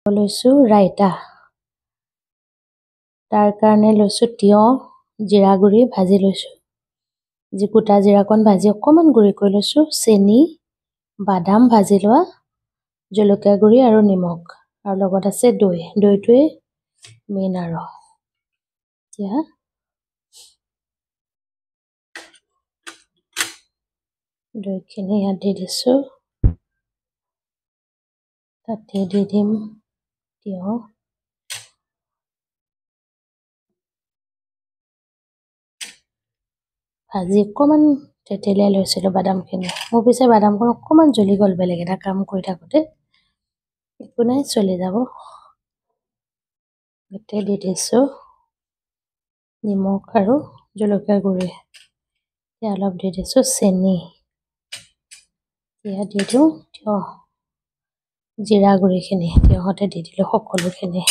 লৈছো ৰাইতা তাৰ কাৰণে লৈছো তিয়হ জিৰা গুৰি ভাজি লৈছো যি গোটা জিৰাকণ ভাজি অকমান গুৰি কৰি লৈছো চেনি বাদাম ভাজি লোৱা জলকীয়া গুৰি আৰু নিমখ আৰু লগত আছে দৈটোৱে মেইন আৰু এতিয়া দৈখিনি ইয়াত দি দিছো তাতে দি দিম তিয়হ ভাজি অকমান তেতেলিয়াই লৈছিলোঁ বাদামখিনি মোৰ পিছে বাদামখন অকমান জ্বলি গ'ল বেলেগ এটা কাম কৰি থাকোঁতে একো নাই চলি যাব গোটেই দি দিছোঁ নিমখ আৰু জলকীয়া গুড়ি এতিয়া অলপ দি দিছোঁ চেনি এতিয়া দি দিওঁ তিয়হ জিৰা গুড়িখিনি তিয়হতে দি দিলোঁ সকলোখিনি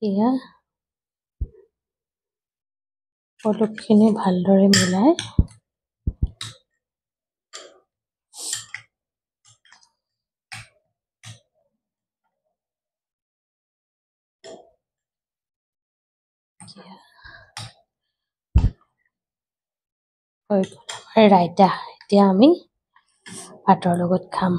এতিয়া সকলোখিনি ভালদৰে মিলাই হৈ গ'ল আমাৰ ৰাইতা এতিয়া আমি ভাতৰ লগত খাম